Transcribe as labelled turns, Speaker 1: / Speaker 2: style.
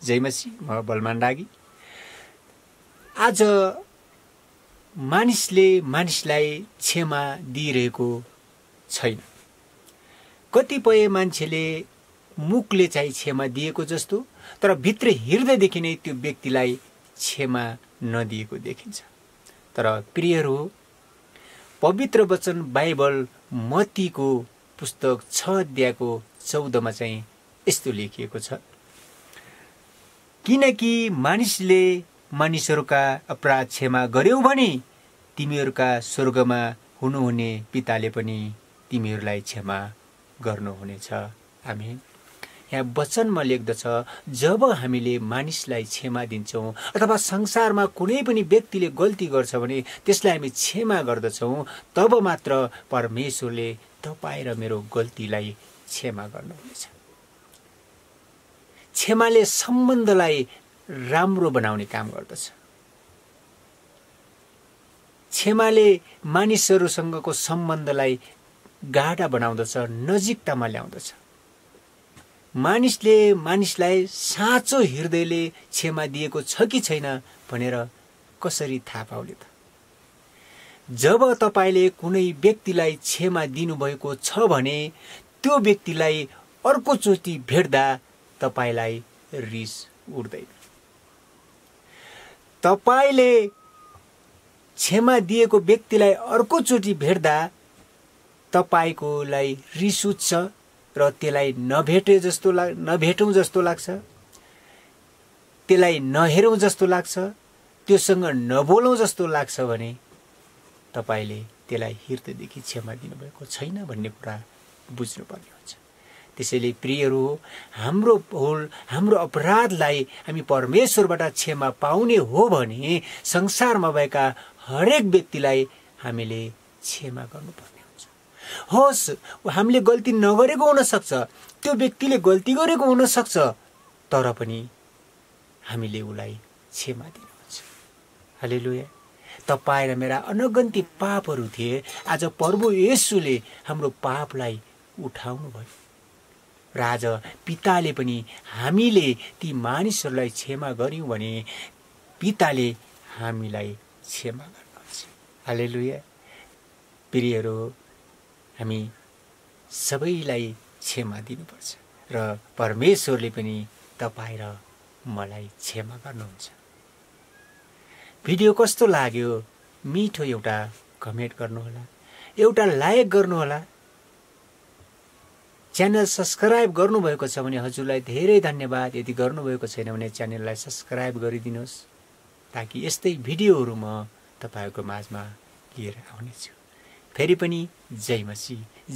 Speaker 1: जय मसी, म बलमान रागी। आज मानिसले मानिसलाई क्षमा दिइरहेको छैन। कतिपय मान्छेले मुखले चाहिँ क्षमा दिएको जस्तो, तर भित्र हृदयदेखि नै त्यो व्यक्तिलाई क्षमा नदिएको देखिन्छ। तर प्रियहरू, पवित्र वचन बाइबल मत्तीको पुस्तक 6 अध्यायको 14मा चाहिँ यस्तो लेखिएको छ, किनकि मानिसले मानिसहरूका अपराध क्षमा गर्यौ भने तिमीहरूका स्वर्गमा हुनुहुने पिताले पनि तिमीहरूलाई क्षमा गर्नुहुनेछ। आमेन। यहाँ वचनमा लेख्दछ, जब हामीले मानिसलाई क्षमा दिन्छौँ अथवा संसारमा कुनै पनि व्यक्तिले गल्ती गर्छ भने त्यसलाई हामी क्षमा गर्दछौँ, तब मात्र परमेश्वरले तपाईँ र मेरो गल्तीलाई क्षमा गर्नुहुनेछ। क्षमाले सम्बन्धलाई राम्रो बनाउने काम गर्दछ। क्षमाले मानिसहरूसँगको सम्बन्धलाई गाढा बनाउँदछ, नजिकतामा ल्याउँदछ। मानिसले मानिसलाई साँचो हृदयले क्षमा दिएको छ कि छैन भनेर कसरी थाहा पाउने त? जब तपाईले कुनै व्यक्तिलाई क्षमा दिनुभएको छ भने त्यो व्यक्तिलाई अर्कोचोटि भेट्दा तपाईलाई रिस उठ्दैन। तपाईले क्षमा दिएको व्यक्तिलाई अर्कोचोटि भेट्दा तपाईकोलाई रिस उठ्छ र त्यसलाई नभेटौं जस्तो लाग्छ, त्यसलाई नहेरौं जस्तो लाग्छ, त्योसँग नबोलौं जस्तो लाग्छ भने तपाईले त्यसलाई हृदयदेखि क्षमा दिनुभएको छैन भन्ने कुरा बुझ्नुपर्ने हुन्छ। त्यसैले प्रियहरू, हाम्रो भूल, हाम्रो अपराधलाई हामी परमेश्वरबाट क्षमा पाउने हो भने संसारमा भएका हरेक व्यक्तिलाई हामीले क्षमा गर्नुपर्ने हुन्छ। होस् हामीले गल्ती नगरेको हुन सक्छ, त्यो व्यक्तिले गल्ती गरेको हुन सक्छ, तर पनि हामीले उलाई क्षमा दिनुपर्छ। हालेलुया। तपाईं र मेरा अनगन्ती पापहरू थिए, आज प्रभु येशूले हाम्रो पापलाई उठाउनु भयो र आज पिताले पनि हामीले ती मानिसहरूलाई क्षमा गर्यौं भने पिताले हामीलाई क्षमा गर्नुहुन्छ। हालेलुया। प्रियहरू, हामी सबैलाई क्षमा दिनुपर्छ र परमेश्वरले पनि तपाईं र मलाई क्षमा गर्नुहुन्छ। भिडियो कस्तो लाग्यो? मिठो एउटा कमेन्ट गर्नुहोला, एउटा लाइक गर्नुहोला। च्यानल सब्स्क्राइब गर्नुभएको छ भने हजुरलाई धेरै धन्यवाद। यदि गर्नुभएको छैन भने च्यानललाई सब्स्क्राइब गरिदिनुहोस्, ताकि यस्तै भिडियोहरू म तपाईहरुको माझमा लिएर आउनेछु। फेरि पनि जय मसीह।